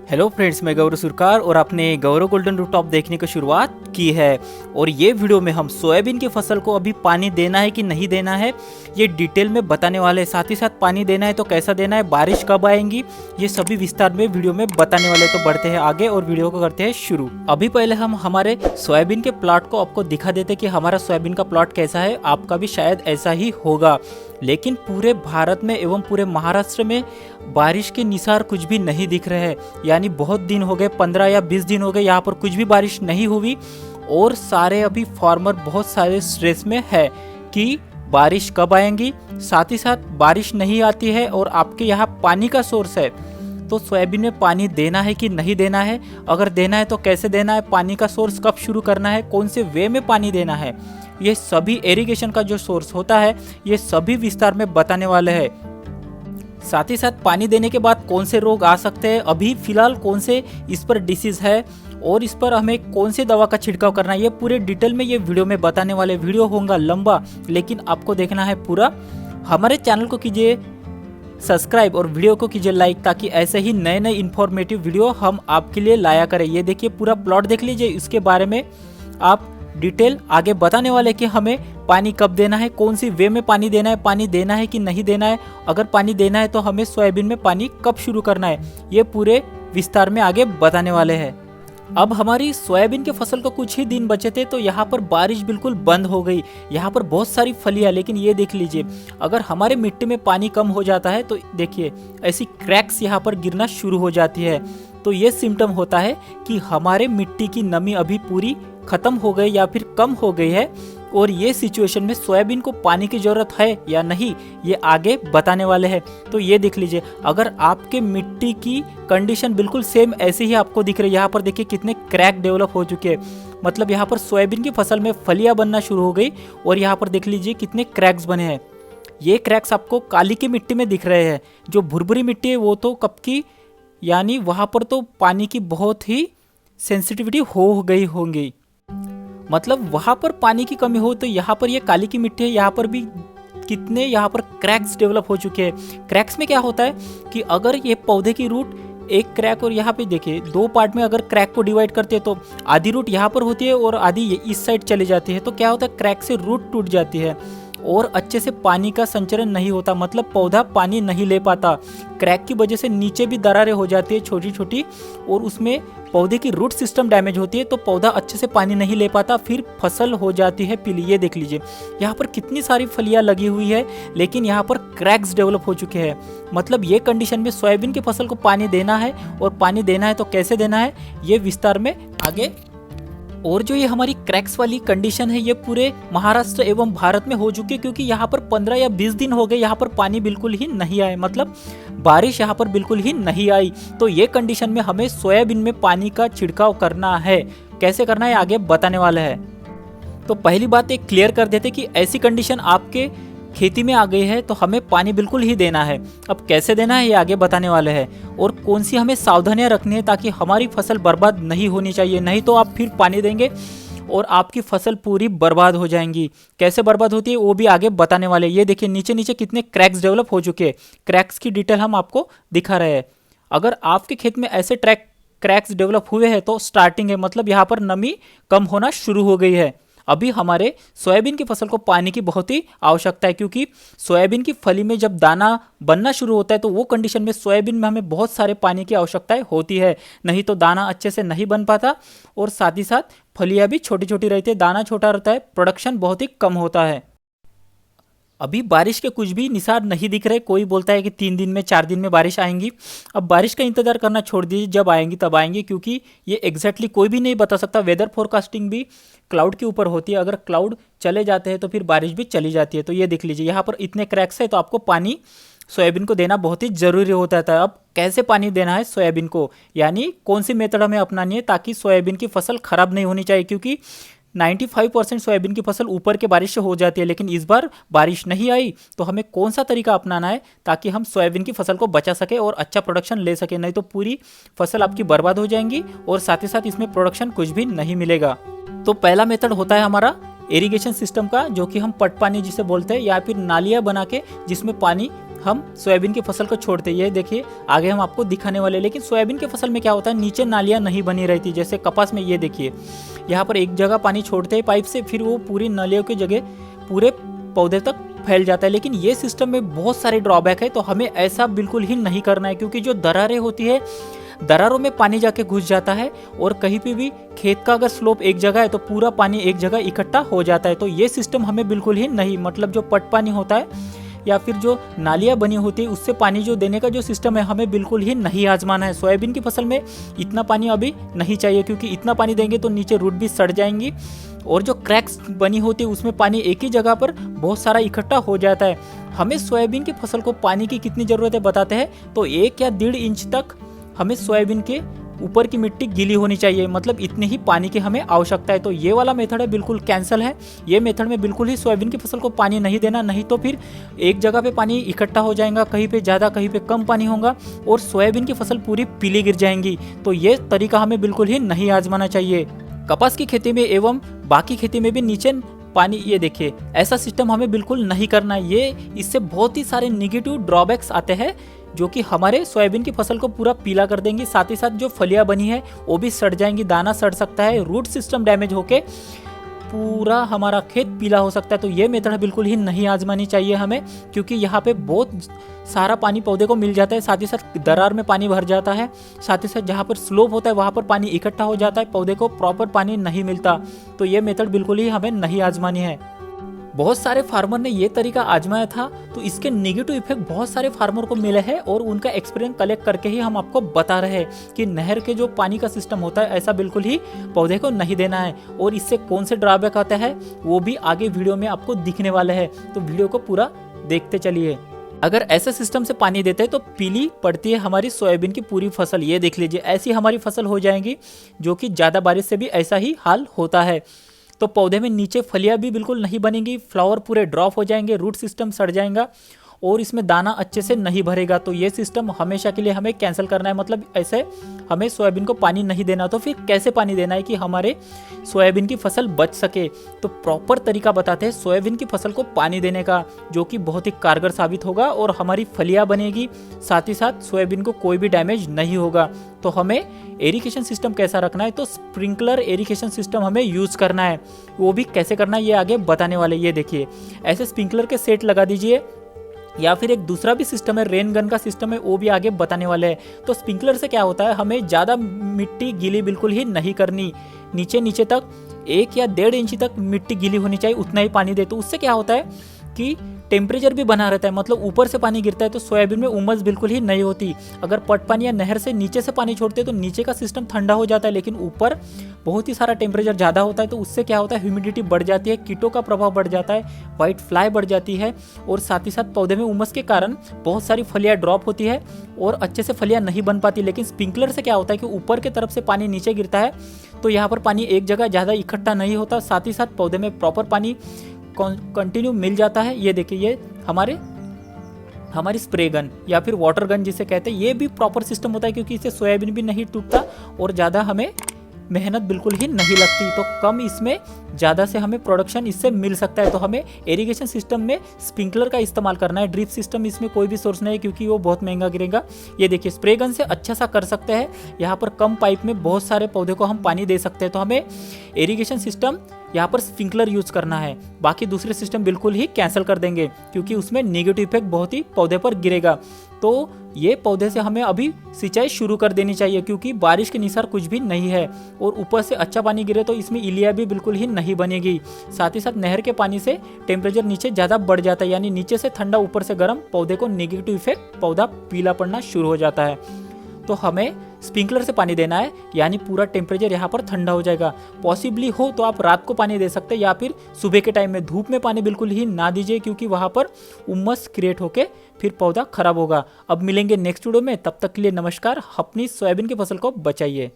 Hello friends, मैं गौरव सुरकार और आपने गौरव गोल्डन रूटॉप देखने की शुरुआत की है। और ये वीडियो में हम सोयाबीन की फसल को अभी पानी देना है कि नहीं देना है ये डिटेल में बताने वाले हैं। साथ ही साथ पानी देना है तो कैसा देना है, बारिश कब आएंगी, ये सभी विस्तार में वीडियो में बताने वाले। तो बढ़ते हैं आगे और वीडियो को करते हैं शुरू। अभी पहले हम हमारे सोयाबीन के प्लॉट को आपको दिखा देते कि हमारा सोयाबीन का प्लॉट कैसा है। आपका भी शायद ऐसा ही होगा, लेकिन पूरे भारत में एवं पूरे महाराष्ट्र में बारिश के निसार कुछ भी नहीं दिख रहे हैं। यानी बहुत दिन हो गए, 15 या 20 दिन हो गए, यहाँ पर कुछ भी बारिश नहीं हुई। और सारे अभी फार्मर बहुत सारे स्ट्रेस में है कि बारिश कब आएंगी। साथ ही साथ बारिश नहीं आती है और आपके यहाँ पानी का सोर्स है, तो सोयाबीन में पानी देना है कि नहीं देना है, अगर देना है तो कैसे देना है, पानी का सोर्स कब शुरू करना है, कौन से वे में पानी देना है, ये सभी इरिगेशन का जो सोर्स होता है ये सभी विस्तार में बताने वाले हैं। साथ ही साथ पानी देने के बाद कौन से रोग आ सकते हैं, अभी फिलहाल कौन से इस पर डिसीज है और इस पर हमें कौन से दवा का छिड़काव करना है, ये पूरे डिटेल में ये वीडियो में बताने वाले। वीडियो होगा लंबा, लेकिन आपको देखना है पूरा। हमारे चैनल को कीजिए सब्सक्राइब और वीडियो को कीजिए लाइक, ताकि ऐसे ही नए नए इन्फॉर्मेटिव वीडियो हम आपके लिए लाया करें। ये देखिए पूरा प्लॉट देख लीजिए, इसके बारे में आप डिटेल आगे बताने वाले कि हमें पानी कब देना है, कौन सी वे में पानी देना है, पानी देना है कि नहीं देना है, अगर पानी देना है तो हमें सोयाबीन में पानी कब शुरू करना है, ये पूरे विस्तार में आगे बताने वाले हैं। अब हमारी सोयाबीन के फसल को कुछ ही दिन बचे थे, तो यहाँ पर बारिश बिल्कुल बंद हो गई। यहाँ पर बहुत सारी फलियां, लेकिन ये देख लीजिए, अगर हमारे मिट्टी में पानी कम हो जाता है तो देखिए ऐसी क्रैक्स यहाँ पर गिरना शुरू हो जाती है। तो ये सिम्टम होता है कि हमारे मिट्टी की नमी अभी पूरी खत्म हो गई या फिर कम हो गई है। और ये सिचुएशन में सोयाबीन को पानी की जरूरत है या नहीं, ये आगे बताने वाले हैं। तो ये देख लीजिए, अगर आपके मिट्टी की कंडीशन बिल्कुल सेम ऐसे ही आपको दिख रही है, यहाँ पर देखिए कितने क्रैक डेवलप हो चुके हैं, मतलब यहाँ पर सोयाबीन की फसल में फलियां बनना शुरू हो गई और यहाँ पर देख लीजिए कितने क्रैक्स बने हैं। ये क्रैक्स आपको काली की मिट्टी में दिख रहे हैं। जो भुरभुरी मिट्टी है वो तो कब की, यानी वहाँ पर तो पानी की बहुत ही सेंसिटिविटी हो गई होंगी, मतलब वहाँ पर पानी की कमी हो। तो यहाँ पर ये काली की मिट्टी है, यहाँ पर भी कितने यहाँ पर क्रैक्स डेवलप हो चुके हैं। क्रैक्स में क्या होता है कि अगर ये पौधे की रूट एक क्रैक, और यहाँ पे देखिए दो पार्ट में अगर क्रैक को डिवाइड करते हैं तो आधी रूट यहाँ पर होती है और आधी इस साइड चली जाती है। तो क्या होता है, क्रैक से रूट टूट जाती है और अच्छे से पानी का संचरण नहीं होता, मतलब पौधा पानी नहीं ले पाता। क्रैक की वजह से नीचे भी दरारें हो जाती है छोटी छोटी, और उसमें पौधे की रूट सिस्टम डैमेज होती है, तो पौधा अच्छे से पानी नहीं ले पाता, फिर फसल हो जाती है पीली। ये देख लीजिए यहाँ पर कितनी सारी फलियां लगी हुई है, लेकिन यहाँ पर क्रैक्स डेवलप हो चुके हैं। मतलब ये कंडीशन में सोयाबीन की फसल को पानी देना है, और पानी देना है तो कैसे देना है, ये विस्तार में आगे। और जो ये हमारी क्रैक्स वाली कंडीशन है ये पूरे महाराष्ट्र एवं भारत में हो चुकी है, क्योंकि यहाँ पर 15 या 20 दिन हो गए, यहाँ पर पानी बिल्कुल ही नहीं आए, मतलब बारिश यहाँ पर बिल्कुल ही नहीं आई। तो ये कंडीशन में हमें सोयाबीन में पानी का छिड़काव करना है। कैसे करना है आगे बताने वाले हैं। तो पहली बात एक क्लियर कर देते कि ऐसी कंडीशन आपके खेती में आ गई है तो हमें पानी बिल्कुल ही देना है। अब कैसे देना है ये आगे बताने वाले हैं, और कौन सी हमें सावधानियां रखनी है ताकि हमारी फसल बर्बाद नहीं होनी चाहिए। नहीं तो आप फिर पानी देंगे और आपकी फसल पूरी बर्बाद हो जाएंगी। कैसे बर्बाद होती है वो भी आगे बताने वाले। ये देखिए नीचे नीचे कितने क्रैक्स डेवलप हो चुके हैं। क्रैक्स की डिटेल हम आपको दिखा रहे हैं। अगर आपके खेत में ऐसे क्रैक्स डेवलप हुए हैं तो स्टार्टिंग है, मतलब यहाँ पर नमी कम होना शुरू हो गई है। अभी हमारे सोयाबीन की फसल को पानी की बहुत ही आवश्यकता है, क्योंकि सोयाबीन की फली में जब दाना बनना शुरू होता है तो वो कंडीशन में सोयाबीन में हमें बहुत सारे पानी की आवश्यकताएं होती है, नहीं तो दाना अच्छे से नहीं बन पाता। और साथ ही साथ फलियां भी छोटी छोटी रहती है, दाना छोटा रहता है, प्रोडक्शन बहुत ही कम होता है। अभी बारिश के कुछ भी निशान नहीं दिख रहे। कोई बोलता है कि 3 दिन में 4 दिन में बारिश आएंगी। अब बारिश का इंतजार करना छोड़ दीजिए, जब आएंगी तब आएंगी, क्योंकि ये एग्जैक्टली कोई भी नहीं बता सकता। वेदर फोरकास्टिंग भी क्लाउड के ऊपर होती है, अगर क्लाउड चले जाते हैं तो फिर बारिश भी चली जाती है। तो ये देख लीजिए यहाँ पर इतने क्रैक्स है, तो आपको पानी सोयाबीन को देना बहुत ही जरूरी होता था। अब कैसे पानी देना है सोयाबीन को, यानी कौन सी मेथड हमें अपनानी है ताकि सोयाबीन की फसल खराब नहीं होनी चाहिए, क्योंकि 95% सोयाबीन की फसल ऊपर के बारिश से हो जाती है, लेकिन इस बार बारिश नहीं आई। तो हमें कौन सा तरीका अपनाना है ताकि हम सोयाबीन की फसल को बचा सके और अच्छा प्रोडक्शन ले सके, नहीं तो पूरी फसल आपकी बर्बाद हो जाएंगी और साथ ही साथ इसमें प्रोडक्शन कुछ भी नहीं मिलेगा। तो पहला मेथड होता है हमारा इरिगेशन सिस्टम का, जो कि हम पट पानी जिसे बोलते हैं, या फिर नालियाँ बना के जिसमें पानी हम सोयाबीन की फसल को छोड़ते हैं। ये देखिए आगे हम आपको दिखाने वाले। लेकिन सोयाबीन की फसल में क्या होता है, नीचे नालियाँ नहीं बनी रहती। जैसे कपास में ये देखिए यहाँ पर एक जगह पानी छोड़ते हैं पाइप से, फिर वो पूरी नालियों की जगह पूरे पौधे तक फैल जाता है। लेकिन ये सिस्टम में बहुत सारे ड्रॉबैक है, तो हमें ऐसा बिल्कुल ही नहीं करना है, क्योंकि जो दरारें होती है, दरारों में पानी जाके घुस जाता है और कहीं पे भी खेत का अगर स्लोप एक जगह है तो पूरा पानी एक जगह इकट्ठा हो जाता है। तो ये सिस्टम हमें बिल्कुल ही नहीं, मतलब जो पट पानी होता है या फिर जो नालियाँ बनी होती है उससे पानी जो देने का जो सिस्टम है, हमें बिल्कुल ही नहीं आजमाना है। सोयाबीन की फसल में इतना पानी अभी नहीं चाहिए, क्योंकि इतना पानी देंगे तो नीचे रूट भी सड़ जाएंगी और जो क्रैक्स बनी होती है उसमें पानी एक ही जगह पर बहुत सारा इकट्ठा हो जाता है। हमें सोयाबीन की फसल को पानी की कितनी ज़रूरत है बताते हैं, तो 1 या 1.5 इंच तक हमें सोयाबीन के ऊपर की मिट्टी गीली होनी चाहिए, मतलब इतने ही पानी की हमें आवश्यकता है। तो ये वाला मेथड है बिल्कुल कैंसिल है। ये मेथड में बिल्कुल ही सोयाबीन की फसल को पानी नहीं देना, नहीं तो फिर एक जगह पे पानी इकट्ठा हो जाएगा, कहीं पे ज़्यादा कहीं पे कम पानी होगा और सोयाबीन की फसल पूरी पीली गिर जाएंगी। तो ये तरीका हमें बिल्कुल ही नहीं आजमाना चाहिए। कपास की खेती में एवं बाकी खेती में भी नीचे पानी, ये देखिए ऐसा सिस्टम हमें बिल्कुल नहीं करना है। ये इससे बहुत ही सारे निगेटिव ड्रॉबैक्स आते हैं जो कि हमारे सोयाबीन की फसल को पूरा पीला कर देंगी। साथ ही साथ जो फलियां बनी है वो भी सड़ जाएंगी, दाना सड़ सकता है, रूट सिस्टम डैमेज होके पूरा हमारा खेत पीला हो सकता है। तो ये मेथड बिल्कुल ही नहीं आजमानी चाहिए हमें, क्योंकि यहाँ पे बहुत सारा पानी पौधे को मिल जाता है। साथ ही साथ दरार में पानी भर जाता है, साथ ही साथ जहाँ पर स्लोप होता है वहाँ पर पानी इकट्ठा हो जाता है, पौधे को प्रॉपर पानी नहीं मिलता। तो ये मेथड बिल्कुल ही हमें नहीं आजमानी है। बहुत सारे फार्मर ने ये तरीका आजमाया था, तो इसके नेगेटिव इफेक्ट बहुत सारे फार्मर को मिले हैं और उनका एक्सपीरियंस कलेक्ट करके ही हम आपको बता रहे हैं कि नहर के जो पानी का सिस्टम होता है ऐसा बिल्कुल ही पौधे को नहीं देना है। और इससे कौन से ड्रॉबैक आता है वो भी आगे वीडियो में आपको दिखने वाले हैं, तो वीडियो को पूरा देखते चलिए। अगर ऐसे सिस्टम से पानी देते हैं तो पीली पड़ती है हमारी सोयाबीन की पूरी फसल। ये देख लीजिए ऐसी हमारी फसल हो जाएगी, जो कि ज़्यादा बारिश से भी ऐसा ही हाल होता है। तो पौधे में नीचे फलियां भी बिल्कुल नहीं बनेंगी, फ्लावर पूरे ड्रॉप हो जाएंगे, रूट सिस्टम सड़ जाएगा और इसमें दाना अच्छे से नहीं भरेगा। तो ये सिस्टम हमेशा के लिए हमें कैंसिल करना है, मतलब ऐसे हमें सोयाबीन को पानी नहीं देना। तो फिर कैसे पानी देना है कि हमारे सोयाबीन की फसल बच सके, तो प्रॉपर तरीका बताते हैं सोयाबीन की फसल को पानी देने का, जो कि बहुत ही कारगर साबित होगा और हमारी फलियां बनेगी, साथ ही साथ सोयाबीन को कोई भी डैमेज नहीं होगा। तो हमें एरिगेशन सिस्टम कैसा रखना है, तो स्प्रिंकलर एरिगेशन सिस्टम हमें यूज़ करना है। वो भी कैसे करना है ये आगे बताने वाले। ये देखिए ऐसे स्प्रिंकलर के सेट लगा दीजिए, या फिर एक दूसरा भी सिस्टम है रेन गन का सिस्टम है, वो भी आगे बताने वाले हैं। तो स्प्रिंकलर से क्या होता है, हमें ज़्यादा मिट्टी गीली बिल्कुल ही नहीं करनी, नीचे नीचे तक 1 या 1.5 इंच तक मिट्टी गीली होनी चाहिए, उतना ही पानी दे। तो उससे क्या होता है कि टेम्परेचर भी बना रहता है, मतलब ऊपर से पानी गिरता है तो सोयाबीन में उमस बिल्कुल ही नहीं होती। अगर पट पानी या नहर से नीचे से पानी छोड़ते हैं तो नीचे का सिस्टम ठंडा हो जाता है, लेकिन ऊपर बहुत ही सारा टेम्परेचर ज़्यादा होता है। तो उससे क्या होता है, ह्यूमिडिटी बढ़ जाती है, कीटों का प्रभाव बढ़ जाता है, वाइट फ्लाई बढ़ जाती है और साथ ही साथ पौधे में उमस के कारण बहुत सारी फलियाँ ड्रॉप होती है और अच्छे से फलियाँ नहीं बन पाती। लेकिन स्प्रिंकलर से क्या होता है कि ऊपर की तरफ से पानी नीचे गिरता है, तो यहाँ पर पानी एक जगह ज़्यादा इकट्ठा नहीं होता, साथ ही साथ पौधे में प्रॉपर पानी कंटिन्यू मिल जाता है। ये देखिए ये हमारी स्प्रे गन या फिर वाटर गन जिसे कहते हैं, ये भी प्रॉपर सिस्टम होता है, क्योंकि इससे सोयाबीन भी नहीं टूटता और ज़्यादा हमें मेहनत बिल्कुल ही नहीं लगती। तो कम इसमें ज़्यादा से हमें प्रोडक्शन इससे मिल सकता है। तो हमें इरिगेशन सिस्टम में स्प्रिंकलर का इस्तेमाल करना है। ड्रिप सिस्टम इसमें कोई भी सोर्स नहीं है, क्योंकि वो बहुत महंगा गिरेगा। ये देखिए स्प्रे गन से अच्छा सा कर सकते हैं, यहाँ पर कम पाइप में बहुत सारे पौधे को हम पानी दे सकते हैं। तो हमें इरिगेशन सिस्टम यहाँ पर स्प्रिंकलर यूज करना है, बाकी दूसरे सिस्टम बिल्कुल ही कैंसिल कर देंगे, क्योंकि उसमें नेगेटिव इफेक्ट बहुत ही पौधे पर गिरेगा। तो ये पौधे से हमें अभी सिंचाई शुरू कर देनी चाहिए, क्योंकि बारिश के निसार कुछ भी नहीं है और ऊपर से अच्छा पानी गिरे तो इसमें इलिया भी बिल्कुल ही नहीं बनेगी। साथ ही साथ नहर के पानी से टेम्परेचर नीचे ज़्यादा बढ़ जाता है, यानी नीचे से ठंडा ऊपर से गर्म, पौधे को नेगेटिव इफेक्ट, पौधा पीला पड़ना शुरू हो जाता है। तो हमें स्प्रिंकलर से पानी देना है, यानी पूरा टेम्परेचर यहाँ पर ठंडा हो जाएगा। पॉसिबली हो तो आप रात को पानी दे सकते हैं, या फिर सुबह के टाइम में धूप में पानी बिल्कुल ही ना दीजिए, क्योंकि वहाँ पर उमस क्रिएट होके फिर पौधा खराब होगा। अब मिलेंगे नेक्स्ट वीडियो में, तब तक के लिए नमस्कार। अपनी सोयाबीन की फसल को बचाइए।